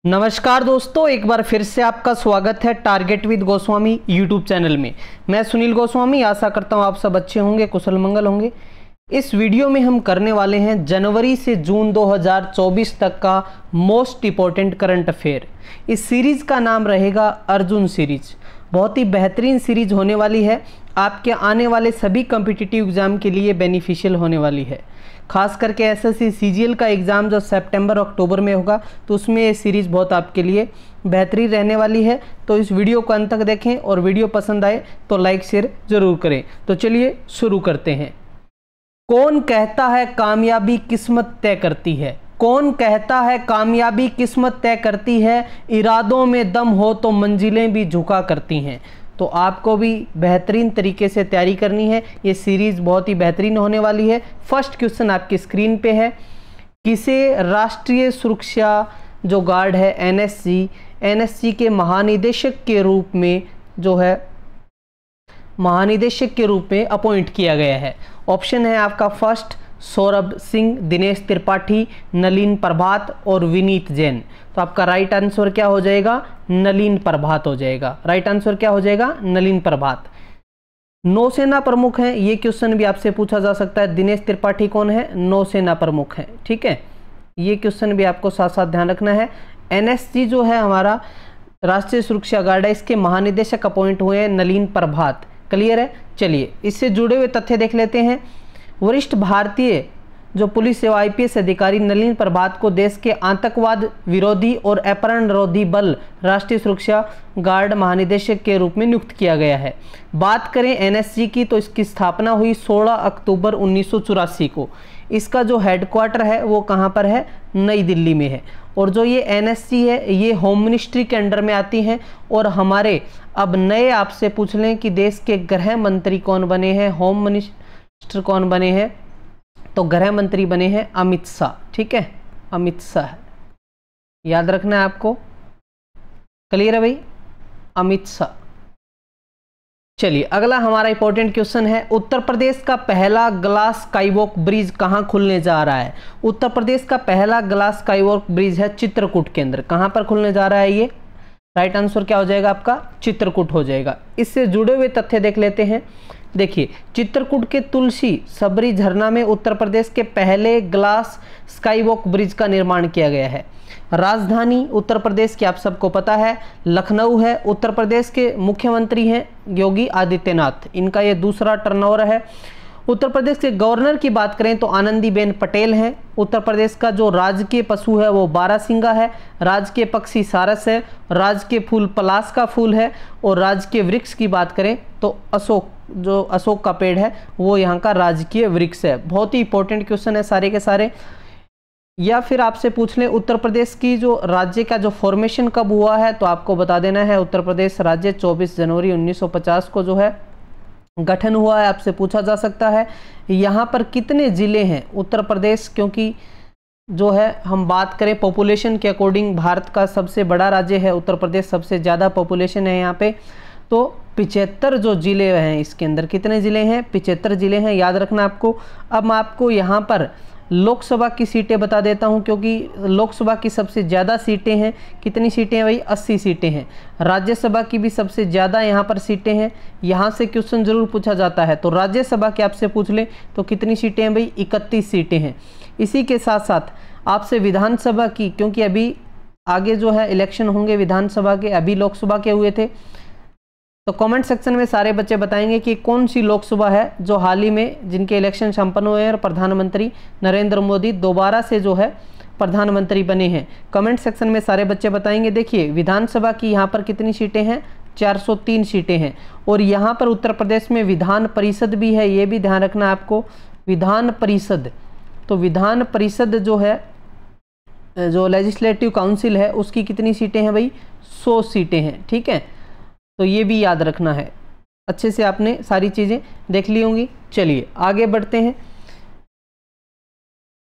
नमस्कार दोस्तों, एक बार फिर से आपका स्वागत है target with Goswami YouTube channel में। मैं सुनील गोस्वामी आशा करता हूं आप सब अच्छे होंगे, कुशल मंगल होंगे। इस वीडियो में हम करने वाले हैं जनवरी से जून 2024 तक का मोस्ट इम्पोर्टेंट करंट अफेयर। इस सीरीज़ का नाम रहेगा अर्जुन सीरीज। बहुत ही बेहतरीन सीरीज होने वाली है, आपके आने वाले सभी कॉम्पिटिटिव एग्ज़ाम के लिए बेनिफिशियल होने वाली है। खास करके एसएससी सीजीएल का एग्ज़ाम जो सितंबर अक्टूबर में होगा तो उसमें ये सीरीज़ बहुत आपके लिए बेहतरीन रहने वाली है। तो इस वीडियो को अंत तक देखें और वीडियो पसंद आए तो लाइक शेयर ज़रूर करें। तो चलिए शुरू करते हैं। कौन कहता है कामयाबी किस्मत तय करती है? कौन कहता है कामयाबी किस्मत तय करती है? इरादों में दम हो तो मंजिलें भी झुका करती हैं। तो आपको भी बेहतरीन तरीके से तैयारी करनी है। ये सीरीज़ बहुत ही बेहतरीन होने वाली है। फर्स्ट क्वेश्चन आपकी स्क्रीन पे है। किसे राष्ट्रीय सुरक्षा जो गार्ड है एनएसजी के महानिदेशक के रूप में जो है महानिदेशक के रूप में अपॉइंट किया गया है? ऑप्शन है आपका फर्स्ट सौरभ सिंह, दिनेश त्रिपाठी, नलिन प्रभात और विनीत जैन। तो आपका राइट आंसर क्या हो जाएगा? नलिन प्रभात हो जाएगा। राइट आंसर क्या हो जाएगा? नलिन प्रभात। नौसेना प्रमुख हैं, ये क्वेश्चन भी आपसे पूछा जा सकता है। दिनेश त्रिपाठी कौन है? नौसेना प्रमुख है। ठीक है, ये क्वेश्चन भी आपको साथ साथ ध्यान रखना है। एनएसजी जो है हमारा राष्ट्रीय सुरक्षा गार्ड है, इसके महानिदेशक अपॉइंट हुए हैं नलिन प्रभात। क्लियर है? चलिए इससे जुड़े हुए तथ्य देख लेते हैं। वरिष्ठ भारतीय जो पुलिस सेवा आईपीएस अधिकारी नलिन प्रभात को देश के आतंकवाद विरोधी और अपहरण रोधी बल राष्ट्रीय सुरक्षा गार्ड महानिदेशक के रूप में नियुक्त किया गया है। बात करें एनएसजी की तो इसकी स्थापना हुई 16 अक्टूबर 1984 को। इसका जो हेडक्वार्टर है वो कहाँ पर है? नई दिल्ली में है। और जो ये एनएसजी है ये होम मिनिस्ट्री के अंडर में आती हैं। और हमारे अब नए आपसे पूछ लें कि देश के गृह मंत्री कौन बने हैं, होम मिनिस्टर कौन बने हैं? तो गृह मंत्री बने हैं अमित शाह। ठीक है, अमित शाह याद रखना है आपको। क्लियर है भाई? अमित शाह। चलिए अगला हमारा इंपॉर्टेंट क्वेश्चन है। उत्तर प्रदेश का पहला ग्लास स्काईवॉक ब्रिज कहाँ खुलने जा रहा है? उत्तर प्रदेश का पहला ग्लास स्काईवॉक ब्रिज है चित्रकूट के अंदर। कहाँ पर खुलने जा रहा है ये? राइट आंसर क्या हो जाएगा आपका? चित्रकूट हो जाएगा। इससे जुड़े हुए तथ्य देख लेते हैं। देखिए, चित्रकूट के तुलसी सबरी झरना में उत्तर प्रदेश के पहले ग्लास स्काईवॉक ब्रिज का निर्माण किया गया है। राजधानी उत्तर प्रदेश की आप सबको पता है लखनऊ है। उत्तर प्रदेश के मुख्यमंत्री हैं योगी आदित्यनाथ, इनका ये दूसरा टर्नओवर है। उत्तर प्रदेश के गवर्नर की बात करें तो आनंदीबेन पटेल हैं। उत्तर प्रदेश का जो राजकीय पशु है वो बारहसिंगा है। राजकीय पक्षी सारस है। राजकीय फूल पलाश का फूल है। और राजकीय वृक्ष की बात करें तो अशोक, जो अशोक का पेड़ है वो यहाँ का राजकीय वृक्ष है। बहुत ही इंपॉर्टेंट क्वेश्चन है सारे के सारे। या फिर आपसे पूछ लें उत्तर प्रदेश की जो राज्य का जो फॉर्मेशन कब हुआ है तो आपको बता देना है उत्तर प्रदेश राज्य 24 जनवरी 1950 को जो है गठन हुआ है। आपसे पूछा जा सकता है यहाँ पर कितने ज़िले हैं उत्तर प्रदेश, क्योंकि जो है हम बात करें पॉपुलेशन के अकॉर्डिंग भारत का सबसे बड़ा राज्य है उत्तर प्रदेश, सबसे ज़्यादा पॉपुलेशन है यहाँ पे। तो 75 जो ज़िले हैं इसके अंदर कितने ज़िले हैं? 75 ज़िले हैं, याद रखना आपको। अब मैं आपको यहाँ पर लोकसभा की सीटें बता देता हूँ, क्योंकि लोकसभा की सबसे ज़्यादा सीटें हैं। कितनी सीटें हैं भाई? 80 सीटें हैं। राज्यसभा की भी सबसे ज़्यादा यहाँ पर सीटें हैं। यहाँ से क्वेश्चन जरूर पूछा जाता है। तो राज्यसभा के आपसे पूछ लें तो कितनी सीटें हैं भाई? 31 सीटें हैं। इसी के साथ साथ आपसे विधानसभा की, क्योंकि अभी आगे जो है इलेक्शन होंगे विधानसभा के, अभी लोकसभा के हुए थे। तो कमेंट सेक्शन में सारे बच्चे बताएंगे कि कौन सी लोकसभा है जो हाल ही में जिनके इलेक्शन संपन्न हुए हैं और प्रधानमंत्री नरेंद्र मोदी दोबारा से जो है प्रधानमंत्री बने हैं। कमेंट सेक्शन में सारे बच्चे बताएंगे। देखिए विधानसभा की यहाँ पर कितनी सीटें हैं? 403 सीटें हैं। और यहाँ पर उत्तर प्रदेश में विधान परिषद भी है, ये भी ध्यान रखना आपको। विधान परिषद, तो विधान परिषद जो है जो लेजिस्लेटिव काउंसिल है उसकी कितनी सीटें हैं भाई? 100 सीटें हैं। ठीक है, तो ये भी याद रखना है। अच्छे से आपने सारी चीज़ें देख ली होंगी। चलिए आगे बढ़ते हैं।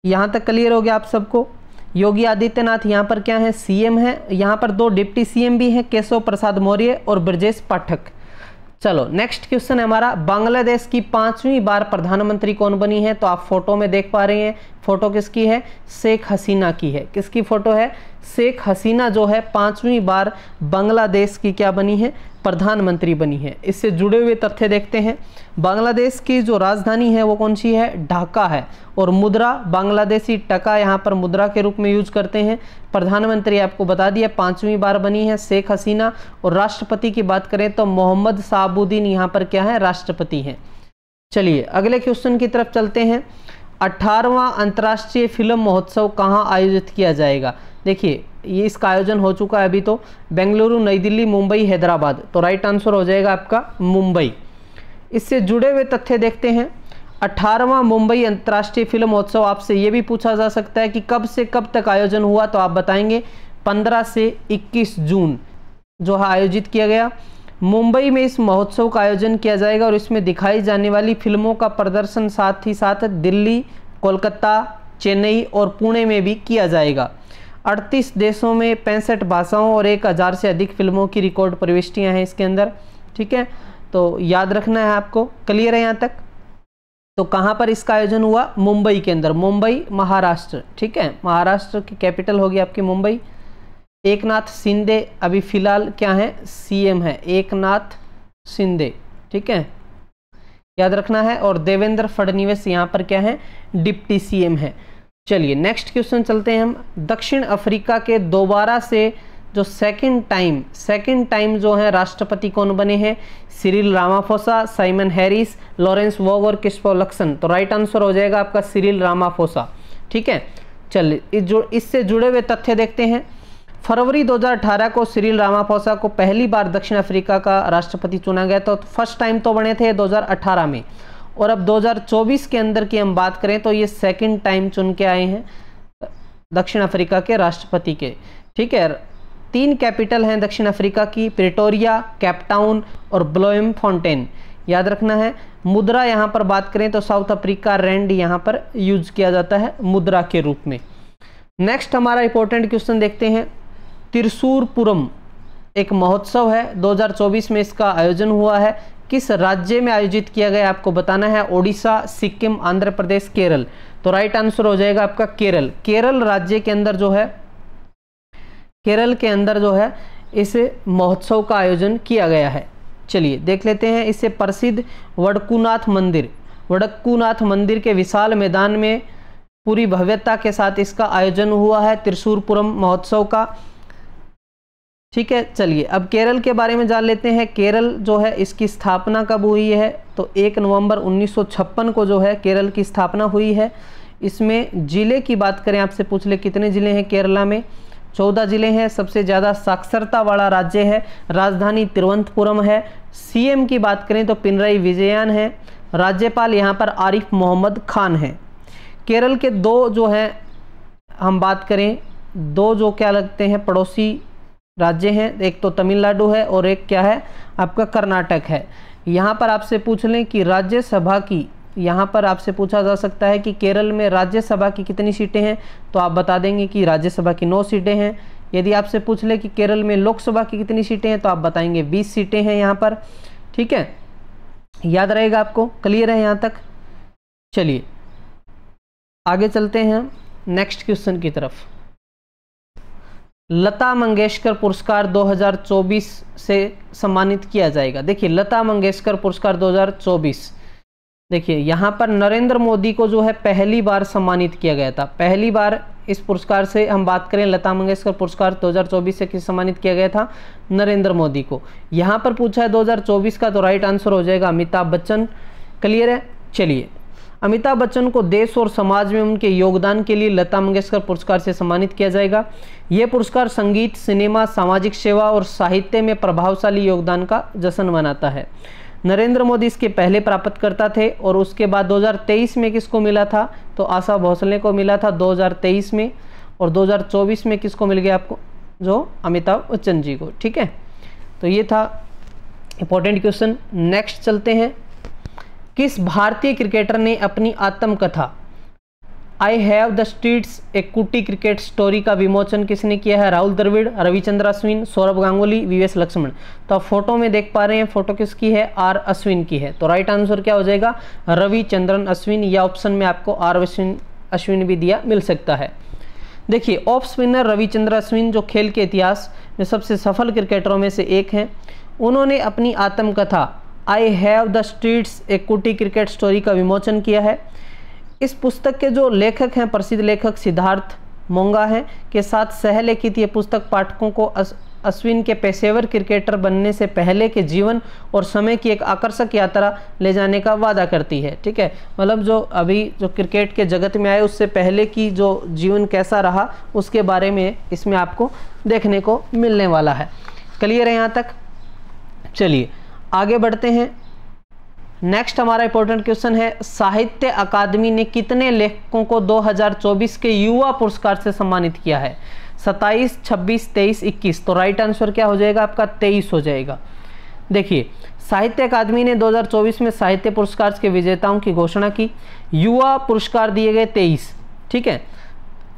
यहाँ तक क्लियर हो गया आप सबको? योगी आदित्यनाथ यहाँ पर क्या है? सीएम है। यहाँ पर 2 डिप्टी सीएम भी हैं, केशव प्रसाद मौर्य और ब्रजेश पाठक। चलो नेक्स्ट क्वेश्चन है हमारा, बांग्लादेश की 5वीं बार प्रधानमंत्री कौन बनी है? तो आप फोटो में देख पा रहे हैं, फोटो किसकी है? शेख हसीना की है। किसकी फोटो है? शेख हसीना जो है 5वीं बार बांग्लादेश की क्या बनी है? प्रधानमंत्री बनी है। इससे जुड़े हुए तथ्य देखते हैं। बांग्लादेश की जो राजधानी है वो कौन सी है? ढाका है। और मुद्रा बांग्लादेशी टका यहाँ पर मुद्रा के रूप में यूज करते हैं। प्रधानमंत्री आपको बता दिया 5वीं बार बनी है शेख हसीना। और राष्ट्रपति की बात करें तो मोहम्मद शहाबुद्दीन यहाँ पर क्या है? राष्ट्रपति हैं। चलिए अगले क्वेश्चन की तरफ चलते हैं। 18वां अंतर्राष्ट्रीय फिल्म महोत्सव कहाँ आयोजित किया जाएगा? देखिए ये इसका आयोजन हो चुका है अभी, तो बेंगलुरु, नई दिल्ली, मुंबई, हैदराबाद। तो राइट आंसर हो जाएगा आपका मुंबई। इससे जुड़े हुए तथ्य देखते हैं। 18वां मुंबई अंतर्राष्ट्रीय फिल्म महोत्सव, आपसे ये भी पूछा जा सकता है कि कब से कब तक आयोजन हुआ? तो आप बताएंगे 15 से 21 जून जो है आयोजित किया गया। मुंबई में इस महोत्सव का आयोजन किया जाएगा और इसमें दिखाई जाने वाली फिल्मों का प्रदर्शन साथ ही साथ दिल्ली, कोलकाता, चेन्नई और पुणे में भी किया जाएगा। 38 देशों में 65 भाषाओं और 1000 से अधिक फिल्मों की रिकॉर्ड प्रविष्टियां हैं इसके अंदर। ठीक है, तो याद रखना है आपको। क्लियर है यहाँ तक? तो कहाँ पर इसका आयोजन हुआ? मुंबई के अंदर। मुंबई महाराष्ट्र। ठीक है, महाराष्ट्र की कैपिटल होगी आपकी मुंबई। एकनाथ शिंदे अभी फिलहाल क्या है? सीएम है, एकनाथ शिंदे। ठीक है, याद रखना है। और देवेंद्र फडणवीस यहाँ पर क्या है? डिप्टी सीएम है। चलिए नेक्स्ट क्वेश्चन चलते हैं हम। दक्षिण अफ्रीका के दोबारा से जो सेकंड टाइम जो है राष्ट्रपति कौन बने हैं? Cyril Ramaphosa, Simon Harris, Lawrence Wong और क्रिस्टोफर लक्सन। तो राइट आंसर हो जाएगा आपका सिरिल रामाफोसा। ठीक है, चलिए इससे जुड़े हुए तथ्य देखते हैं। फरवरी 2018 को सिरिल रामाफोसा को पहली बार दक्षिण अफ्रीका का राष्ट्रपति चुना गया। तो फर्स्ट टाइम तो बने थे 2018 में, और अब 2024 के अंदर की हम बात करें तो ये सेकंड टाइम चुन के आए हैं दक्षिण अफ्रीका के राष्ट्रपति के। ठीक है, 3 कैपिटल हैं दक्षिण अफ्रीका की, प्रिटोरिया, केपटाउन और ब्लोएमफॉन्टेन। याद रखना है। मुद्रा यहाँ पर बात करें तो साउथ अफ्रीका रैंड यहाँ पर यूज किया जाता है मुद्रा के रूप में। नेक्स्ट हमारा इंपॉर्टेंट क्वेश्चन देखते हैं। त्रिशूरपुरम एक महोत्सव है, 2024 में इसका आयोजन हुआ है। किस राज्य में आयोजित किया गया आपको बताना है? ओडिशा, सिक्किम, आंध्र प्रदेश, केरल। तो राइट आंसर हो जाएगा आपका केरल। केरल राज्य के अंदर जो है, केरल के अंदर जो है इस महोत्सव का आयोजन किया गया है। चलिए देख लेते हैं। इससे प्रसिद्ध वडक्कूनाथ मंदिर के विशाल मैदान में पूरी भव्यता के साथ इसका आयोजन हुआ है त्रिशूरपुरम महोत्सव का। ठीक है, चलिए अब केरल के बारे में जान लेते हैं। केरल जो है इसकी स्थापना कब हुई है? तो 1 नवंबर 1956 को जो है केरल की स्थापना हुई है। इसमें जिले की बात करें, आपसे पूछ ले कितने जिले हैं केरला में? 14 जिले हैं। सबसे ज़्यादा साक्षरता वाला राज्य है। राजधानी तिरुवनंतपुरम है। सीएम की बात करें तो पिनराई विजयन है। राज्यपाल यहाँ पर आरिफ मोहम्मद खान है। केरल के 2 जो हैं हम बात करें, 2 जो क्या लगते हैं पड़ोसी राज्य हैं, एक तो तमिलनाडु है और एक क्या है आपका कर्नाटक है। यहाँ पर आपसे पूछ लें कि राज्यसभा की, यहाँ पर आपसे पूछा जा सकता है कि केरल में राज्यसभा की कितनी सीटें हैं? तो आप बता देंगे कि राज्यसभा की 9 सीटें हैं। यदि आपसे पूछ ले कि केरल में लोकसभा की कितनी सीटें हैं तो आप बताएंगे 20 सीटें हैं यहाँ पर। ठीक है, याद रहेगा आपको। क्लियर है यहाँ तक? चलिए आगे चलते हैं नेक्स्ट क्वेश्चन की तरफ। लता मंगेशकर पुरस्कार 2024 से सम्मानित किया जाएगा। देखिए लता मंगेशकर पुरस्कार 2024, देखिए यहाँ पर नरेंद्र मोदी को जो है पहली बार सम्मानित किया गया था। पहली बार इस पुरस्कार से हम बात करें, लता मंगेशकर पुरस्कार 2024 से किस सम्मानित किया गया था? नरेंद्र मोदी को। यहाँ पर पूछा है 2024 का, तो राइट आंसर हो जाएगा अमिताभ बच्चन। क्लियर है? चलिए, अमिताभ बच्चन को देश और समाज में उनके योगदान के लिए लता मंगेशकर पुरस्कार से सम्मानित किया जाएगा। यह पुरस्कार संगीत, सिनेमा, सामाजिक सेवा और साहित्य में प्रभावशाली योगदान का जश्न मनाता है। नरेंद्र मोदी इसके पहले प्राप्तकर्ता थे और उसके बाद 2023 में किसको मिला था? तो आशा भोसले को मिला था 2023 में, और 2024 में किसको मिल गया आपको? जो अमिताभ बच्चन जी को। ठीक है, तो ये था इंपॉर्टेंट क्वेश्चन। नेक्स्ट चलते हैं। किस भारतीय क्रिकेटर ने अपनी आत्मकथा आई हैव द स्ट्रीट्स एक कुटी क्रिकेट स्टोरी का विमोचन किसने किया है? राहुल द्रविड़, रविचंद्र अश्विन, सौरभ गांगुली, वीएस लक्ष्मण। तो आप फोटो में देख पा रहे हैं, फोटो किसकी है? आर अश्विन की है। तो राइट आंसर क्या हो जाएगा? रविचंद्रन अश्विन, या ऑप्शन में आपको आर अश्विन भी दिया मिल सकता है। देखिए, ऑफ स्पिनर रविचंद्र अश्विन जो खेल के इतिहास में सबसे सफल क्रिकेटरों में से एक हैं, उन्होंने अपनी आत्मकथा आई हैव द स्ट्रीट्स एक कुटी क्रिकेट स्टोरी का विमोचन किया है। इस पुस्तक के जो लेखक हैं, प्रसिद्ध लेखक सिद्धार्थ मोंगा हैं, के साथ सहलिखित ये पुस्तक पाठकों को अश्विन के पेशेवर क्रिकेटर बनने से पहले के जीवन और समय की एक आकर्षक यात्रा ले जाने का वादा करती है। ठीक है, मतलब जो अभी जो क्रिकेट के जगत में आए उससे पहले की जो जीवन कैसा रहा उसके बारे में इसमें आपको देखने को मिलने वाला है। क्लियर है यहाँ तक? चलिए आगे बढ़ते हैं। नेक्स्ट हमारा इंपॉर्टेंट क्वेश्चन है, साहित्य अकादमी ने कितने लेखकों को 2024 के युवा पुरस्कार से सम्मानित किया है? 27, 26, 23, 21। तो राइट आंसर क्या हो जाएगा आपका? 23 हो जाएगा। देखिए, साहित्य अकादमी ने 2024 में साहित्य पुरस्कार के विजेताओं की घोषणा की। युवा पुरस्कार दिए गए 23। ठीक है,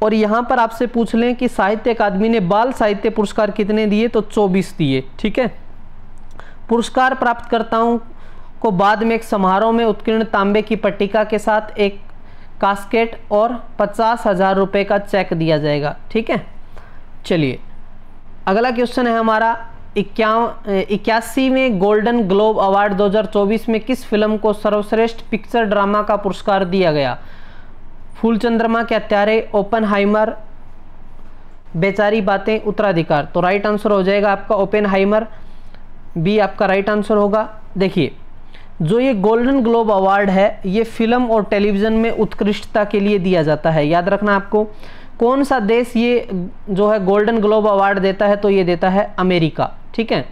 और यहाँ पर आपसे पूछ लें कि साहित्य अकादमी ने बाल साहित्य पुरस्कार कितने दिए? तो 24 दिए। ठीक है, पुरस्कार प्राप्तकर्ताओं को बाद में एक समारोह में उत्कीर्ण तांबे की पट्टिका के साथ एक कास्केट और 50,000 रुपये का चेक दिया जाएगा। ठीक है, चलिए अगला क्वेश्चन है हमारा 81वें गोल्डन ग्लोब अवार्ड 2024 में किस फिल्म को सर्वश्रेष्ठ पिक्चर ड्रामा का पुरस्कार दिया गया? फूल चंद्रमा के हत्यारे, ओपेनहाइमर, बेचारी बातें, उत्तराधिकार। तो राइट आंसर हो जाएगा आपका ओपेनहाइमर, बी आपका राइट आंसर होगा। देखिए, जो ये गोल्डन ग्लोब अवार्ड है ये फिल्म और टेलीविज़न में उत्कृष्टता के लिए दिया जाता है। याद रखना आपको, कौन सा देश ये जो है गोल्डन ग्लोब अवार्ड देता है? तो ये देता है अमेरिका। ठीक है,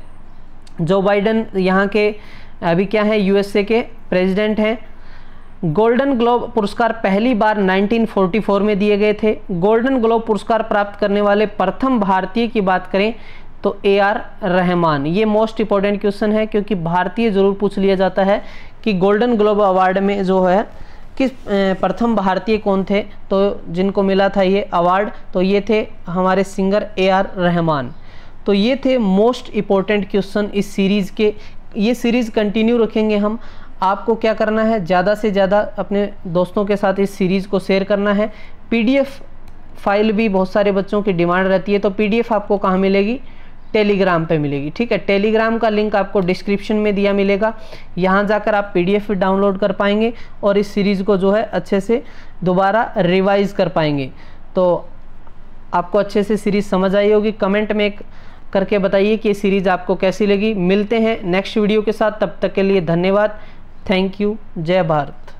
जो बाइडन यहाँ के अभी क्या है, यूएसए के प्रेसिडेंट हैं। गोल्डन ग्लोब पुरस्कार पहली बार 1944 में दिए गए थे। गोल्डन ग्लोब पुरस्कार प्राप्त करने वाले प्रथम भारतीय की बात करें तो AR रहमान। ये मोस्ट इंपॉर्टेंट क्वेश्चन है क्योंकि भारतीय जरूर पूछ लिया जाता है कि गोल्डन ग्लोब अवार्ड में जो है किस प्रथम भारतीय कौन थे, तो जिनको मिला था ये अवार्ड, तो ये थे हमारे सिंगर AR रहमान। तो ये थे मोस्ट इंपॉर्टेंट क्वेश्चन इस सीरीज़ के। ये सीरीज़ कंटिन्यू रखेंगे हम। आपको क्या करना है, ज़्यादा से ज़्यादा अपने दोस्तों के साथ इस सीरीज़ को शेयर करना है। PDF फाइल भी बहुत सारे बच्चों की डिमांड रहती है, तो PDF आपको कहाँ मिलेगी? टेलीग्राम पे मिलेगी। ठीक है, टेलीग्राम का लिंक आपको डिस्क्रिप्शन में दिया मिलेगा। यहाँ जाकर आप PDF डाउनलोड कर पाएंगे और इस सीरीज़ को जो है अच्छे से दोबारा रिवाइज कर पाएंगे। तो आपको अच्छे से सीरीज़ समझ आई होगी। कमेंट में करके बताइए कि ये सीरीज़ आपको कैसी लगी। मिलते हैं नेक्स्ट वीडियो के साथ, तब तक के लिए धन्यवाद। Thank you. जय भारत।